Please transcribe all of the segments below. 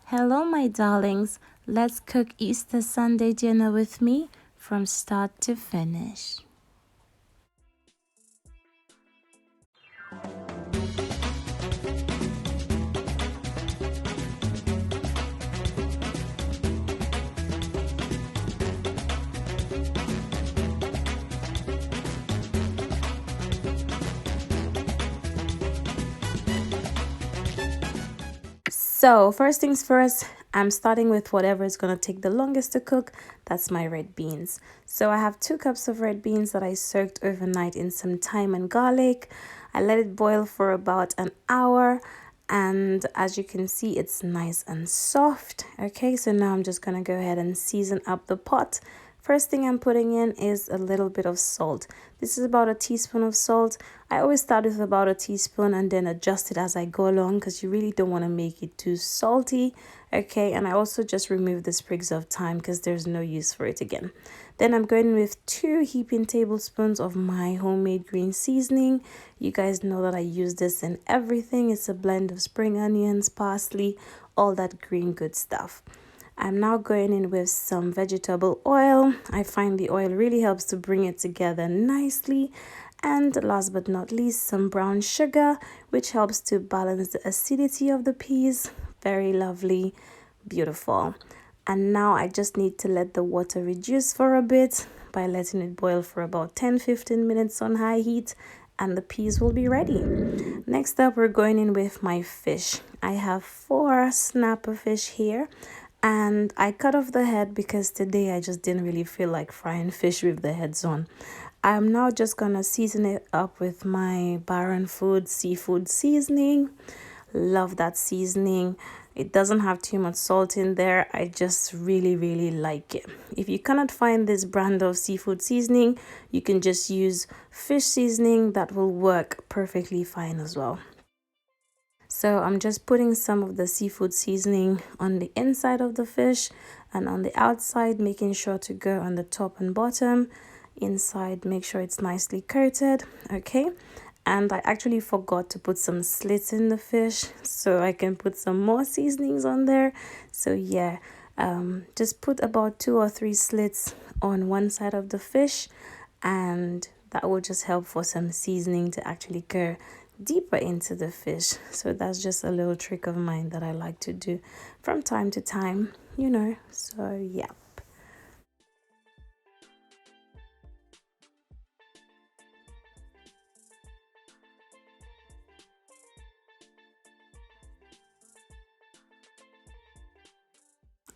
Hello, my darlings. Let's cook Easter Sunday dinner with me from start to finish. So, first things first, I'm starting with whatever is going to take the longest to cook. That's my red beans. So, I have 2 cups of red beans that I soaked overnight in some thyme and garlic. I let it boil for about an hour. And as you can see, it's nice and soft. Okay, so now I'm just going to go ahead and season up the pot. First thing I'm putting in is a little bit of salt. This is about a teaspoon of salt. I always start with about a teaspoon and then adjust it as I go along because you really don't want to make it too salty. Okay, and I also just remove the sprigs of thyme because there's no use for it again. Then I'm going with 2 heaping tablespoons of my homemade green seasoning. You guys know that I use this in everything. It's a blend of spring onions, parsley, all that green good stuff. I'm now going in with some vegetable oil. I find the oil really helps to bring it together nicely. And last but not least, some brown sugar, which helps to balance the acidity of the peas. Very lovely, beautiful. And now I just need to let the water reduce for a bit by letting it boil for about 10-15 minutes on high heat, and the peas will be ready. Next up, we're going in with my fish. I have 4 snapper fish here. And I cut off the head because today I just didn't really feel like frying fish with the heads on. I'm now just gonna season it up with my Baron Food seafood seasoning. Love that seasoning. It doesn't have too much salt in there. I just really like it. If you cannot find this brand of seafood seasoning, you can just use fish seasoning. That will work perfectly fine as well. So I'm just putting some of the seafood seasoning on the inside of the fish and on the outside, making sure to go on the top and bottom. Inside, make sure it's nicely coated. Okay. And I actually forgot to put some slits in the fish so I can put some more seasonings on there. So yeah, just put about 2 or 3 slits on one side of the fish, and that will just help for some seasoning to actually go deeper into the fish. So that's just a little trick of mine that I like to do from time to time, so yeah.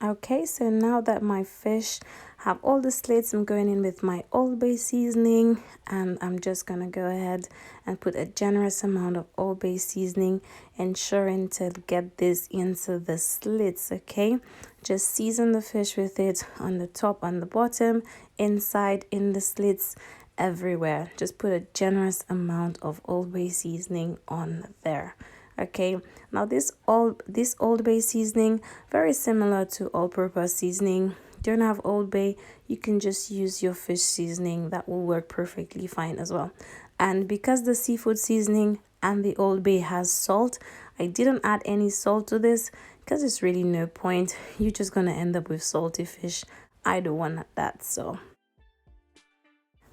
Okay, so now that my fish have all the slits, I'm going in with my Old Bay seasoning, and I'm just gonna go ahead and put a generous amount of Old Bay seasoning, ensuring to get this into the slits. Okay, just season the fish with it on the top, on the bottom, inside, in the slits, everywhere. Just put a generous amount of Old Bay seasoning on there. Okay, now this Old Bay seasoning, very similar to all-purpose seasoning. Don't have Old Bay, you can just use your fish seasoning. That will work perfectly fine as well. And because the seafood seasoning and the Old Bay has salt, I didn't add any salt to this because it's really no point. You're just gonna end up with salty fish. I don't want that. So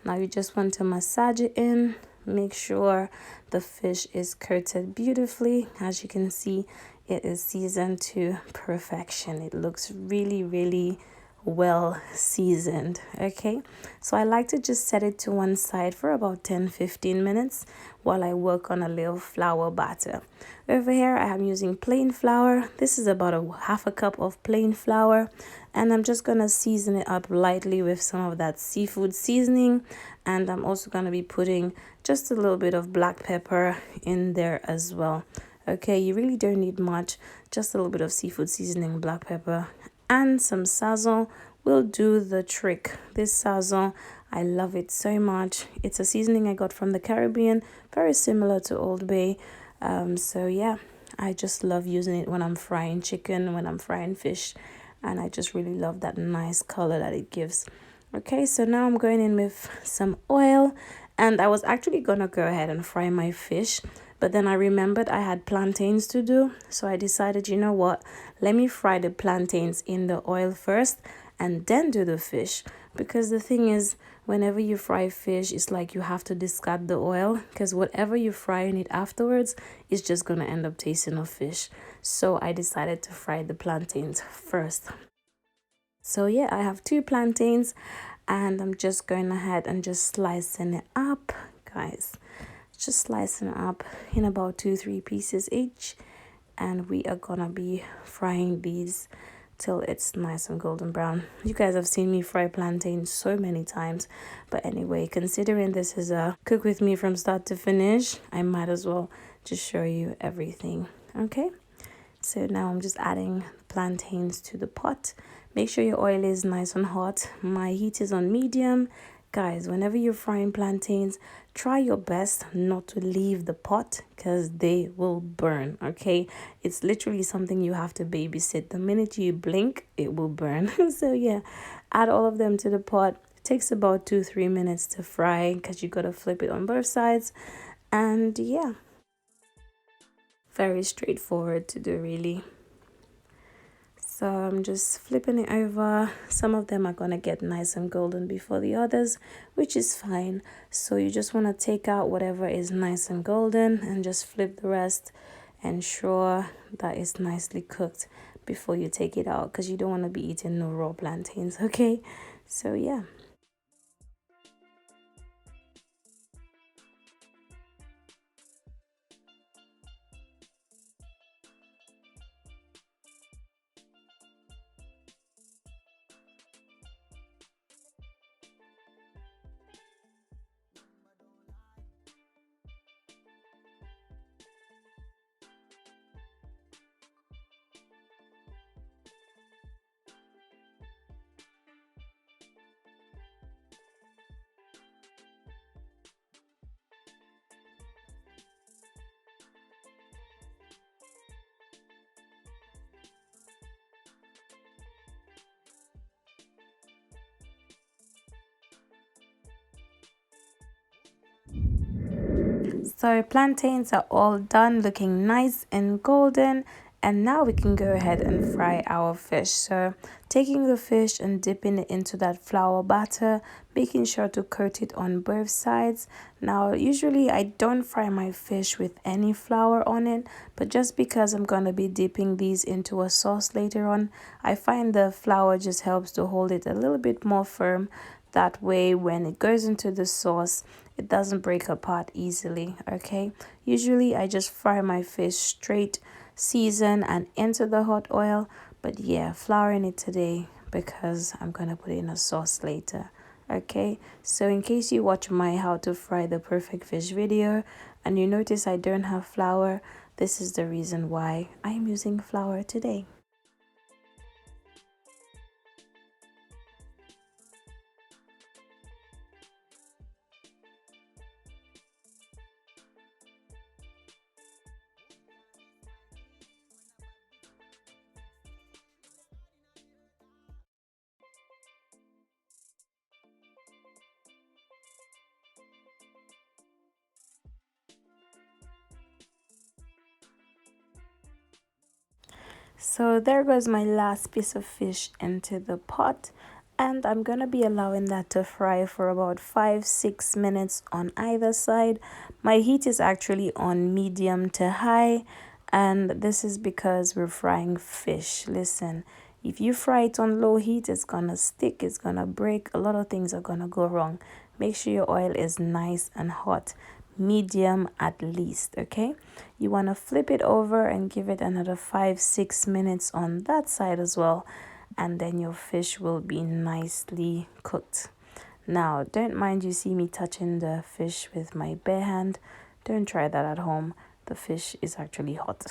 now you just want to massage it in. Make sure the fish is coated beautifully. As you can see, it is seasoned to perfection. It looks really well seasoned. Okay, so I like to just set it to one side for about 10-15 minutes while I work on a little flour batter. Over here I am using plain flour. This is about a half a cup of plain flour, and I'm just gonna season it up lightly with some of that seafood seasoning, and I'm also gonna be putting just a little bit of black pepper in there as well. Okay, you really don't need much, just a little bit of seafood seasoning, black pepper, and some sazon will do the trick. This sazon, I love it so much. It's a seasoning I got from the Caribbean, very similar to Old Bay. So yeah, I just love using it when I'm frying chicken, when I'm frying fish, and I just really love that nice color that it gives. Okay, so now I'm going in with some oil, and I was actually gonna go ahead and fry my fish, But then I remembered I had plantains to do. So I decided, you know what? Let me fry the plantains in the oil first and then do the fish. Because the thing is, whenever you fry fish, it's like you have to discard the oil, because whatever you fry in it afterwards is just going to end up tasting of fish. So I decided to fry the plantains first. So yeah, I have two plantains and I'm just going ahead and just slicing it up, guys. Just slicing it up in about 2-3 pieces each, and we are gonna be frying these till it's nice and golden brown. You guys have seen me fry plantains so many times, but anyway, considering this is a cook with me from start to finish, I might as well just show you everything. Okay, so now I'm just adding plantains to the pot. Make sure your oil is nice and hot. My heat is on medium. Guys, whenever you're frying plantains, try your best not to leave the pot because they will burn, okay? It's literally something you have to babysit. The minute you blink, it will burn. So yeah, add all of them to the pot. It takes about 2-3 minutes to fry because you got to flip it on both sides. And yeah, very straightforward to do, really. So I'm just flipping it over. Some of them are going to get nice and golden before the others, which is fine. So you just want to take out whatever is nice and golden and just flip the rest. Ensure that it's nicely cooked before you take it out, because you don't want to be eating no raw plantains, okay? So yeah. So plantains are all done, looking nice and golden, and now we can go ahead and fry our fish. So taking the fish and dipping it into that flour batter, making sure to coat it on both sides. Now usually I don't fry my fish with any flour on it, but just because I'm going to be dipping these into a sauce later on, I find the flour just helps to hold it a little bit more firm. That way when it goes into the sauce, it doesn't break apart easily, okay? Usually I just fry my fish straight, season and into the hot oil, but yeah, flouring it today because I'm gonna put it in a sauce later. Okay, so in case you watch my how to fry the perfect fish video and you notice I don't have flour, this is the reason why I'm using flour today. So there goes my last piece of fish into the pot, and I'm gonna be allowing that to fry for about 5-6 minutes on either side. My heat is actually on medium to high, and this is because we're frying fish. Listen, if you fry it on low heat, it's gonna stick, it's gonna break, a lot of things are gonna go wrong. Make sure your oil is nice and hot, medium at least, okay? You want to flip it over and give it another 5-6 minutes on that side as well, and then your fish will be nicely cooked. Now don't mind you see me touching the fish with my bare hand. Don't try that at home. The fish is actually hot.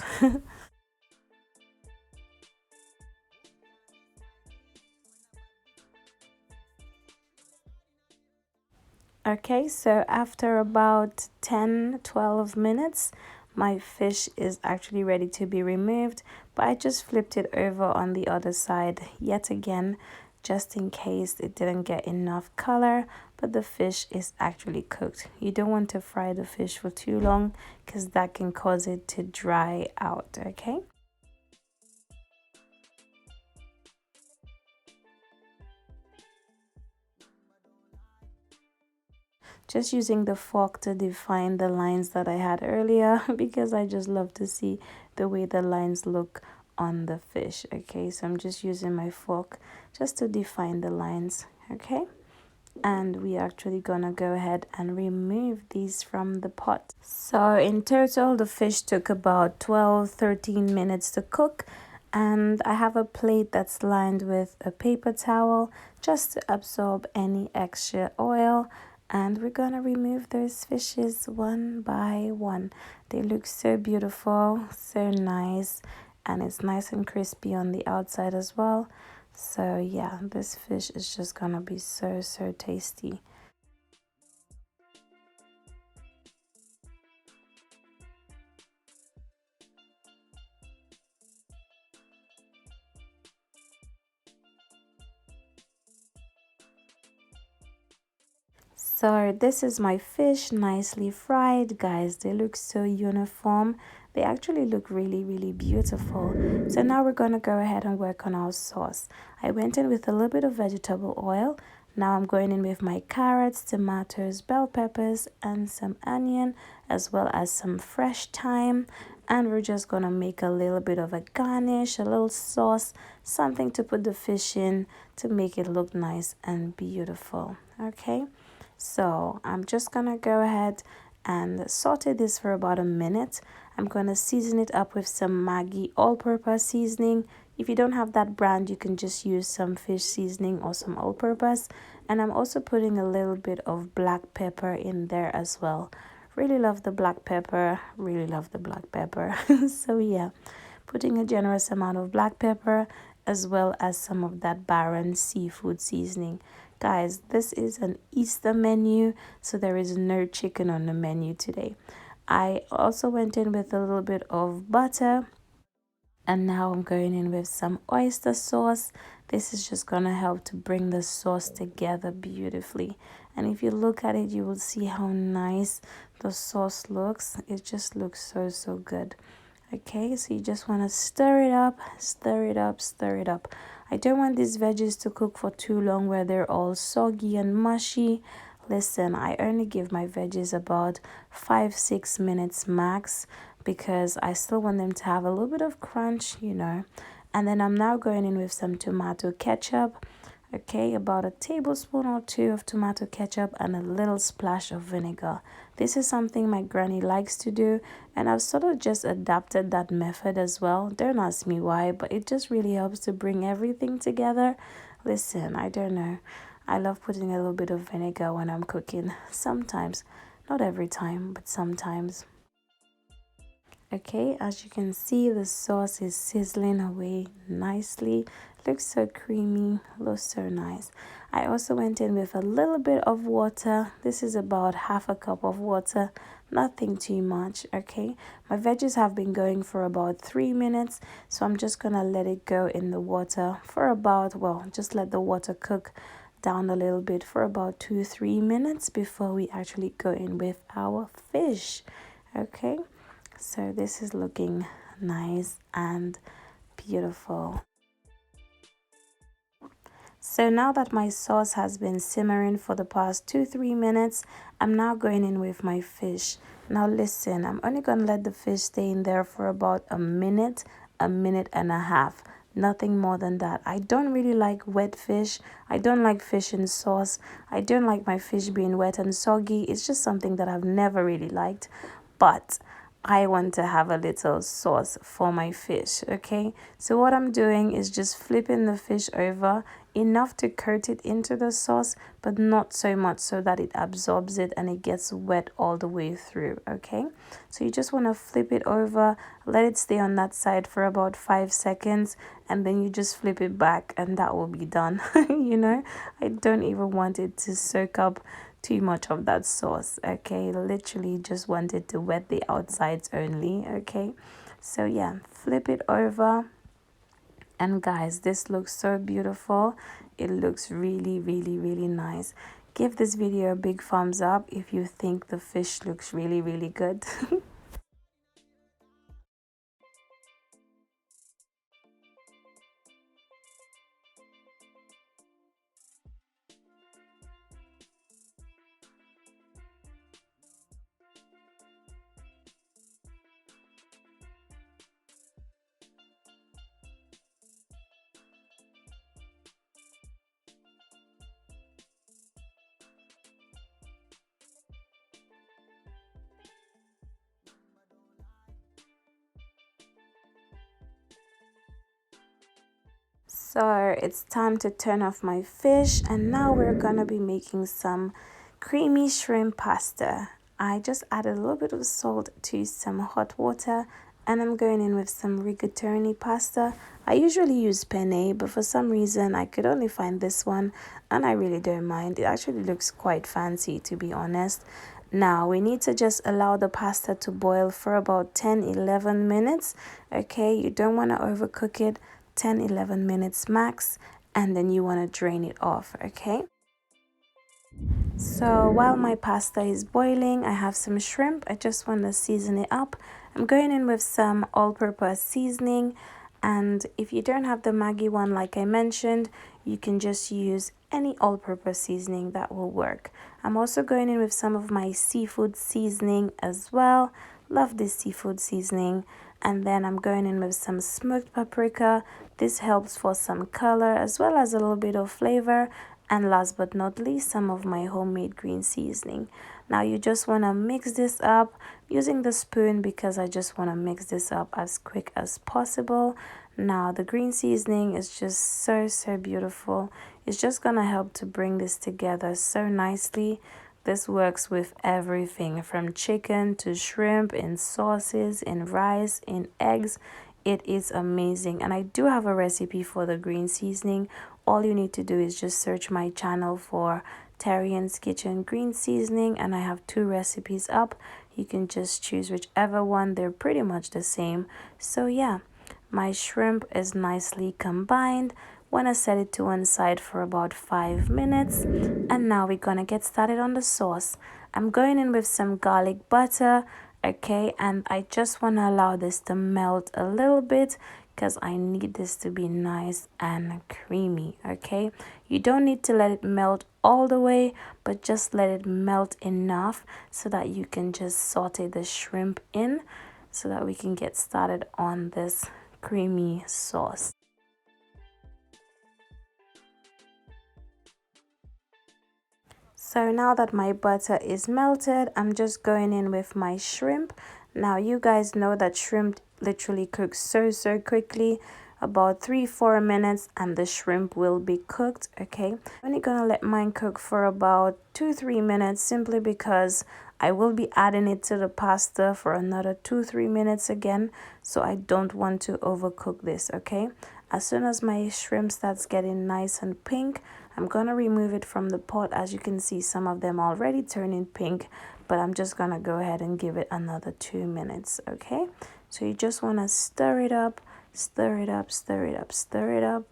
Okay, so after about 10-12 minutes, my fish is actually ready to be removed, but I just flipped it over on the other side yet again, just in case it didn't get enough color, but the fish is actually cooked. You don't want to fry the fish for too long because that can cause it to dry out, okay? Just using the fork to define the lines that I had earlier because I just love to see the way the lines look on the fish. Okay, so I'm just using my fork just to define the lines. Okay, and we actually gonna go ahead and remove these from the pot. So in total the fish took about 12-13 minutes to cook, and I have a plate that's lined with a paper towel just to absorb any extra oil, and we're gonna remove those fishes one by one. They look so beautiful, so nice, and it's nice and crispy on the outside as well. So yeah, this fish is just gonna be so tasty. So this is my fish nicely fried, guys. They look so uniform. They actually look really beautiful. So now we're gonna go ahead and work on our sauce. I went in with a little bit of vegetable oil. Now I'm going in with my carrots, tomatoes, bell peppers, and some onion, as well as some fresh thyme. And we're just gonna make a little bit of a garnish, a little sauce, something to put the fish in to make it look nice and beautiful. Okay, so I'm just gonna go ahead and saute this for about a minute. I'm gonna season it up with some Maggi all-purpose seasoning. If you don't have that brand, you can just use some fish seasoning or some all-purpose. And I'm also putting a little bit of black pepper in there as well. Really love the black pepper, really love the black pepper. So yeah, putting a generous amount of black pepper as well as some of that Baron seafood seasoning. Guys, this is an Easter menu, so there is no chicken on the menu today. I also went in with a little bit of butter, and now I'm going in with some oyster sauce. This is just gonna help to bring the sauce together beautifully. And if you look at it, you will see how nice the sauce looks. It just looks so good. Okay, so you just want to stir it up, stir it up, stir it up. I don't want these veggies to cook for too long where they're all soggy and mushy. Listen, I only give my veggies about 5-6 minutes max because I still want them to have a little bit of crunch, you know. And then I'm now going in with some tomato ketchup. Okay, about a tablespoon or two of tomato ketchup and a little splash of vinegar. This is something my granny likes to do, and I've sort of just adapted that method as well. Don't ask me why, but it just really helps to bring everything together. Listen, I don't know. I love putting a little bit of vinegar when I'm cooking. Sometimes, not every time, but sometimes. Okay, as you can see, the sauce is sizzling away nicely. Looks so creamy, looks so nice. I also went in with a little bit of water. This is about half a cup of water, nothing too much. Okay, my veggies have been going for about 3 minutes, so I'm just gonna let it go in the water for about, well, just let the water cook down a little bit for about 2-3 minutes before we actually go in with our fish. Okay, so this is looking nice and beautiful. So now that my sauce has been simmering for the past 2-3 minutes, I'm now going in with my fish. Now listen, I'm only going to let the fish stay in there for about a minute and a half. Nothing more than that. I don't really like wet fish. I don't like fish in sauce. I don't like my fish being wet and soggy. It's just something that I've never really liked. But I want to have a little sauce for my fish. Okay, so what I'm doing is just flipping the fish over enough to coat it into the sauce, but not so much so that it absorbs it and it gets wet all the way through. Okay, so you just want to flip it over, let it stay on that side for about 5 seconds, and then you just flip it back and that will be done. You know, I don't even want it to soak up too much of that sauce. Okay, literally just wanted to wet the outsides only. Okay, so yeah, flip it over And guys, this looks so beautiful. It looks really, really, really nice. Give this video a big thumbs up if you think the fish looks really, really good. So it's time to turn off my fish, and now we're gonna be making some creamy shrimp pasta. I just added a little bit of salt to some hot water, and I'm going in with some rigatoni pasta. I usually use penne, but for some reason I could only find this one, and I really don't mind. It actually looks quite fancy, to be honest. Now we need to just allow the pasta to boil for about 10-11 minutes. Okay, you don't want to overcook it. 10-11 minutes max, and then you want to drain it off. Okay, so while my pasta is boiling, I have some shrimp. I just want to season it up. I'm going in with some all-purpose seasoning, and if you don't have the Maggi one like I mentioned, you can just use any all-purpose seasoning that will work. I'm also going in with some of my seafood seasoning as well. Love this seafood seasoning. And then I'm going in with some smoked paprika. This helps for some color as well as a little bit of flavor. And last but not least, some of my homemade green seasoning. Now you just want to mix this up using the spoon, because I just want to mix this up as quick as possible. Now the green seasoning is just so beautiful. It's just gonna help to bring this together so nicely. This works with everything from chicken to shrimp, in sauces, in rice, in eggs. It is amazing, and I do have a recipe for the green seasoning. All you need to do is just search my channel for TERRI-ANN'S Kitchen green seasoning, and I have 2 recipes up. You can just choose whichever one. They're pretty much the same. So yeah, my shrimp is nicely combined. Want to set it to one side for about 5 minutes, and now we're gonna get started on the sauce. I'm going in with some garlic butter. Okay, and I just want to allow this to melt a little bit, because I need this to be nice and creamy. Okay, you don't need to let it melt all the way, but just let it melt enough so that you can just saute the shrimp in, so that we can get started on this creamy sauce. So now that my butter is melted, I'm just going in with my shrimp. Now you guys know that shrimp literally cooks so quickly, about 3-4 minutes, and the shrimp will be cooked. Okay, I'm only gonna let mine cook for about 2-3 minutes, simply because I will be adding it to the pasta for another 2-3 minutes again, so I don't want to overcook this. Okay, as soon as my shrimp starts getting nice and pink, I'm gonna remove it from the pot. As you can see, some of them already turning pink, but I'm just gonna go ahead and give it another 2 minutes. Okay, so you just want to stir it up, stir it up, stir it up, stir it up,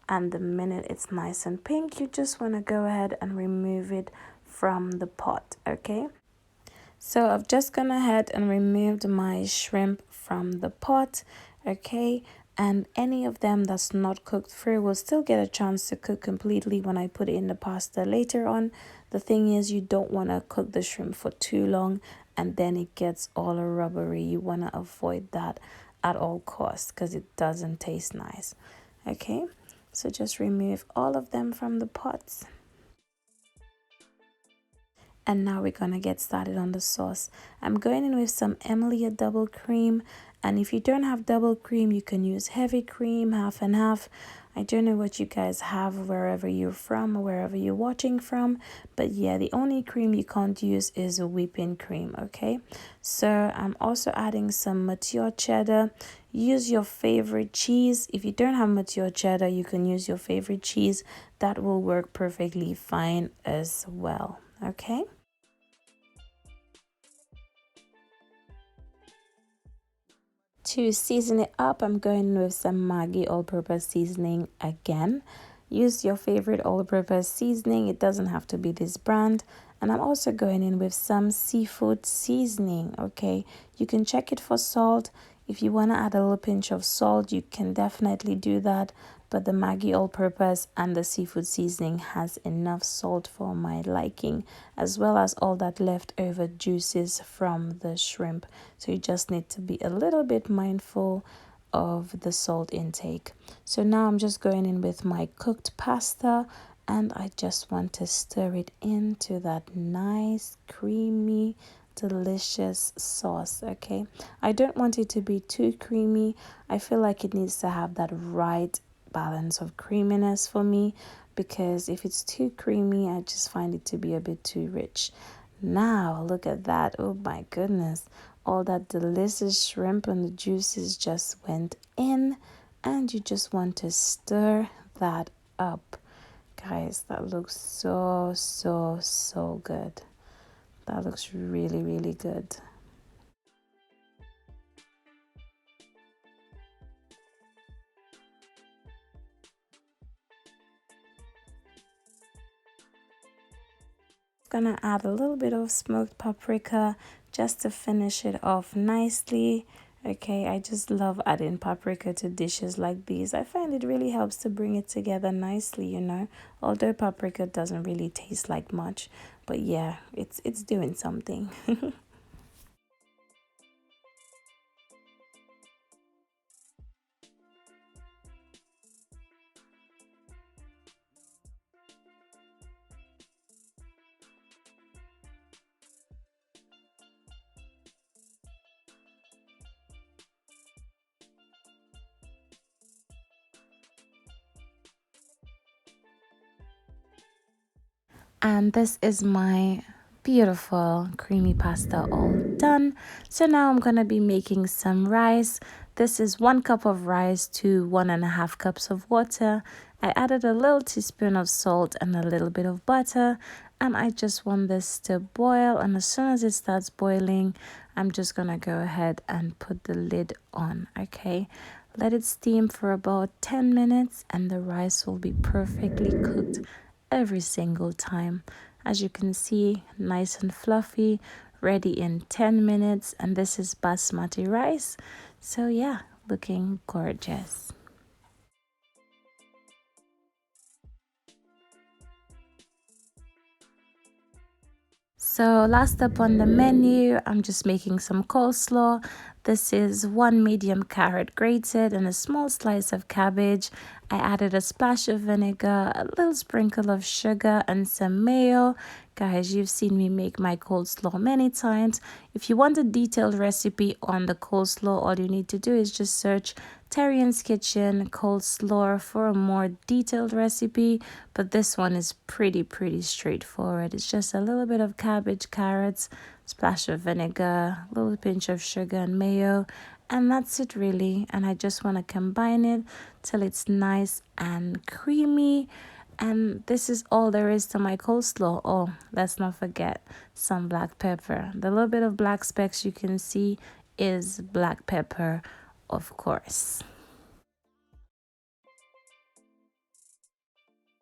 and the minute it's nice and pink, you just want to go ahead and remove it from the pot. Okay, so I've just gone ahead and removed my shrimp from the pot. Okay, and any of them that's not cooked through will still get a chance to cook completely when I put it in the pasta later on. The thing is, you don't want to cook the shrimp for too long and then it gets all rubbery. You want to avoid that at all costs, because it doesn't taste nice. Okay, so just remove all of them from the pots. And now we're gonna get started on the sauce. I'm going in with some Emilia double cream, and if you don't have double cream, you can use heavy cream, half and half. I don't know what you guys have wherever you're from or wherever you're watching from, but yeah, the only cream you can't use is a whipping cream. Okay, so I'm also adding some mature cheddar. Use your favorite cheese. If you don't have mature cheddar, you can use your favorite cheese. That will work perfectly fine as well. Okay, To season it up, I'm going with some Maggi all-purpose seasoning again. Use your favorite all-purpose seasoning. It doesn't have to be this brand. And I'm also going in with some seafood seasoning, okay? You can check it for salt. If you want to add a little pinch of salt, you can definitely do that. But the Maggi all-purpose and the seafood seasoning has enough salt for my liking, as well as all that leftover juices from the shrimp. So you just need to be a little bit mindful of the salt intake. So now I'm just going in with my cooked pasta, and I just want to stir it into that nice creamy delicious sauce. Okay, I don't want it to be too creamy. I feel like it needs to have that right balance of creaminess for me, because if it's too creamy, I just find it to be a bit too rich. Now look at that. Oh my goodness, all that delicious shrimp and the juices just went in, and you just want to stir that up. Guys, that looks so good. That looks really good. Gonna add a little bit of smoked paprika just to finish it off nicely. Okay, I just love adding paprika to dishes like these. I find it really helps to bring it together nicely, you know. Although paprika doesn't really taste like much, but yeah, it's doing something. And this is my beautiful creamy pasta all done. So now I'm gonna be making some rice. This is 1 cup of rice to 1.5 cups of water. I added a little teaspoon of salt and a little bit of butter, and I just want this to boil. And as soon as it starts boiling, I'm just gonna go ahead and put the lid on. Okay, let it steam for about 10 minutes and the rice will be perfectly cooked every single time. As you can see, nice and fluffy, ready in 10 minutes. And this is basmati rice. So yeah, looking gorgeous. So last up on the menu, I'm just making some coleslaw. This is 1 medium carrot grated and a small slice of cabbage. I added a splash of vinegar, a little sprinkle of sugar, and some mayo. Guys, you've seen me make my coleslaw many times. If you want a detailed recipe on the coleslaw, all you need to do is just search TERRI-ANN'S Kitchen coleslaw for a more detailed recipe, but this one is pretty straightforward. It's just a little bit of cabbage, carrots, splash of vinegar, a little pinch of sugar and mayo, and that's it really. And I just want to combine it till it's nice and creamy. And this is all there is to my coleslaw. Oh, let's not forget some black pepper. The little bit of black specks you can see is black pepper, of course.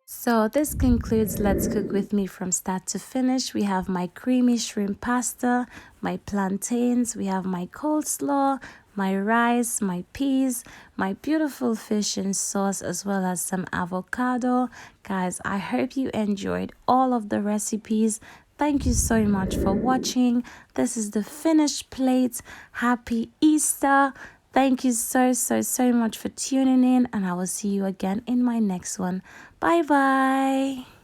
So this concludes Let's Cook With Me from start to finish. We have my creamy shrimp pasta, my plantains, we have my coleslaw, my rice, my peas, my beautiful fish and sauce, as well as some avocado. Guys, I hope you enjoyed all of the recipes. Thank you so much for watching. This is the finished plate. Happy Easter. Thank you so much for tuning in, and I will see you again in my next one. Bye bye.